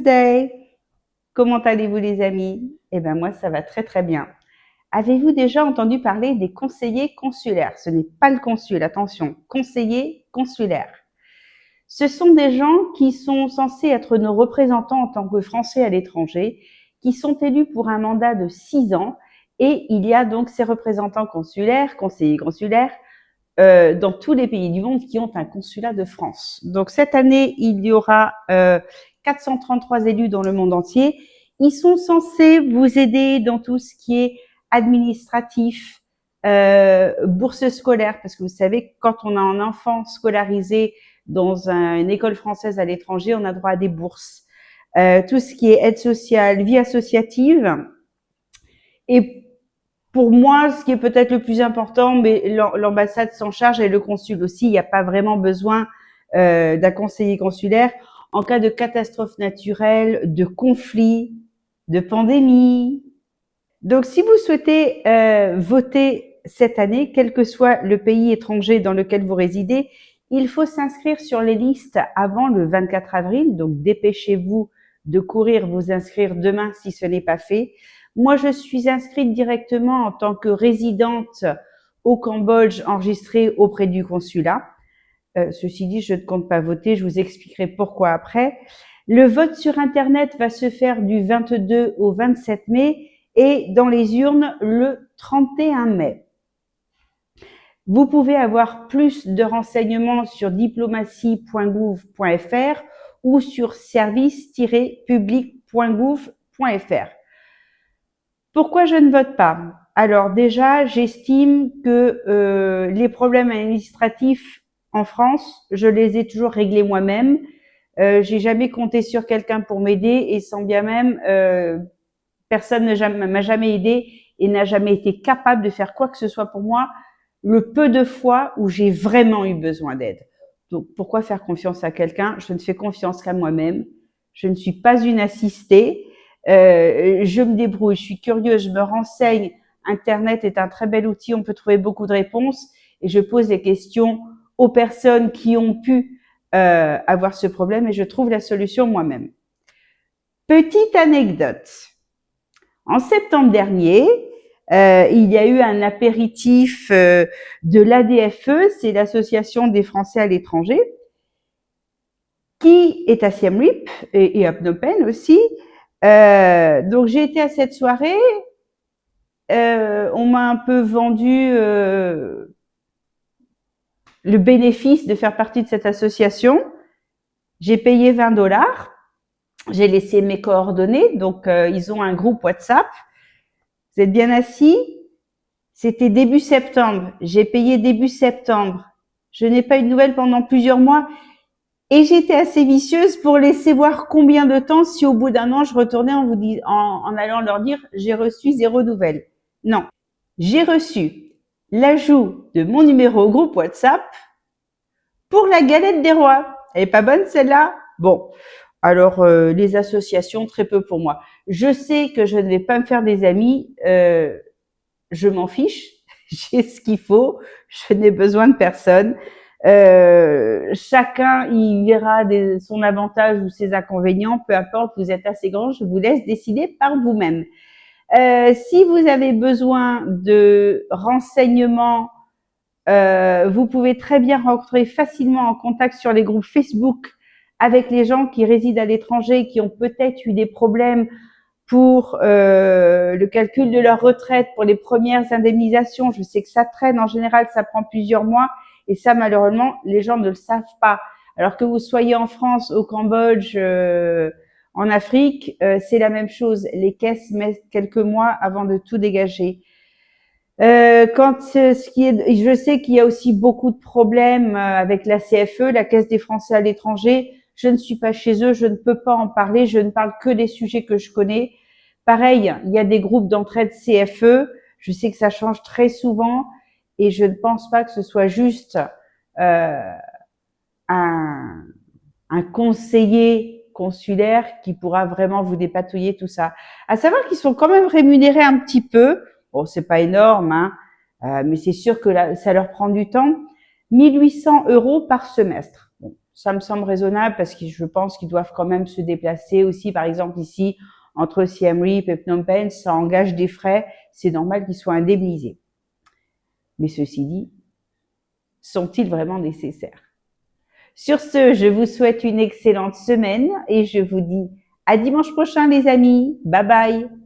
Wednesday! Comment allez-vous les amis? Eh bien moi ça va très très bien. Avez-vous déjà entendu parler des conseillers consulaires? Ce n'est pas le consul, attention, conseillers consulaires. Ce sont des gens qui sont censés être nos représentants en tant que Français à l'étranger, qui sont élus pour un mandat de 6 ans et il y a donc ces représentants consulaires, conseillers consulaires, dans tous les pays du monde qui ont un consulat de France. Donc cette année, il y aura 433 élus dans le monde entier. Ils sont censés vous aider dans tout ce qui est administratif, bourse scolaire, parce que vous savez, quand on a un enfant scolarisé dans une école française à l'étranger, on a droit à des bourses. Tout ce qui est aide sociale, vie associative. Et pour moi, ce qui est peut-être le plus important, mais l'ambassade s'en charge et le consul aussi, il n'y a pas vraiment besoin d'un conseiller consulaire en cas de catastrophe naturelle, de conflit, de pandémie. Donc, si vous souhaitez voter cette année, quel que soit le pays étranger dans lequel vous résidez, il faut s'inscrire sur les listes avant le 24 avril. Donc, dépêchez-vous de courir vous inscrire demain si ce n'est pas fait. Moi, je suis inscrite directement en tant que résidente au Cambodge enregistrée auprès du consulat. Ceci dit, je ne compte pas voter, je vous expliquerai pourquoi après. Le vote sur Internet va se faire du 22 au 27 mai et dans les urnes le 31 mai. Vous pouvez avoir plus de renseignements sur diplomatie.gouv.fr ou sur service-public.gouv.fr. Pourquoi je ne vote pas? Alors déjà, j'estime que les problèmes administratifs en France, je les ai toujours réglés moi-même. J'ai jamais compté sur quelqu'un pour m'aider et sans bien même, personne ne m'a jamais aidé et n'a jamais été capable de faire quoi que ce soit pour moi le peu de fois où j'ai vraiment eu besoin d'aide. Donc pourquoi faire confiance à quelqu'un? Je ne fais confiance qu'à moi-même. Je ne suis pas une assistée. Je me débrouille, je suis curieuse, je me renseigne. Internet est un très bel outil, on peut trouver beaucoup de réponses et je pose des questions aux personnes qui ont pu avoir ce problème et je trouve la solution moi-même. Petite anecdote. En septembre dernier, il y a eu un apéritif de l'ADFE, c'est l'Association des Français à l'étranger, qui est à Siem Reap et à Phnom Penh aussi. Donc j'ai été à cette soirée. On m'a un peu vendu le bénéfice de faire partie de cette association. J'ai payé 20$. J'ai laissé mes coordonnées. Donc ils ont un groupe WhatsApp. Vous êtes bien assis? C'était début septembre. J'ai payé début septembre. Je n'ai pas eu de nouvelles pendant plusieurs mois. Et j'étais assez vicieuse pour laisser voir combien de temps si au bout d'un an, je retournais en allant leur dire « j'ai reçu 0 nouvelles ». Non, j'ai reçu l'ajout de mon numéro au groupe WhatsApp pour la galette des rois. Elle est pas bonne celle-là? Bon, alors les associations, très peu pour moi. Je sais que je ne vais pas me faire des amis, je m'en fiche, j'ai ce qu'il faut, je n'ai besoin de personne. Chacun y verra son avantage ou ses inconvénients, peu importe, vous êtes assez grand, je vous laisse décider par vous-même. Si vous avez besoin de renseignements, vous pouvez très bien rentrer facilement en contact sur les groupes Facebook avec les gens qui résident à l'étranger, qui ont peut-être eu des problèmes pour le calcul de leur retraite, pour les premières indemnisations. Je sais que ça traîne, en général, ça prend plusieurs mois. Et ça, malheureusement, les gens ne le savent pas. Alors que vous soyez en France, au Cambodge, en Afrique, c'est la même chose. Les caisses mettent quelques mois avant de tout dégager. Je sais qu'il y a aussi beaucoup de problèmes avec la CFE, la Caisse des Français à l'étranger. Je ne suis pas chez eux, je ne peux pas en parler, je ne parle que des sujets que je connais. Pareil, il y a des groupes d'entraide CFE. Je sais que ça change très souvent et je ne pense pas que ce soit juste un conseiller consulaire qui pourra vraiment vous dépatouiller tout ça. À savoir qu'ils sont quand même rémunérés un petit peu. Bon, c'est pas énorme, hein, mais c'est sûr que là, ça leur prend du temps. 1 800 € par semestre. Bon, ça me semble raisonnable parce que je pense qu'ils doivent quand même se déplacer aussi. Par exemple, ici, entre Siem Reap et Phnom Penh, ça engage des frais. C'est normal qu'ils soient indemnisés. Mais ceci dit, sont-ils vraiment nécessaires? Sur ce, je vous souhaite une excellente semaine et je vous dis à dimanche prochain les amis. Bye bye.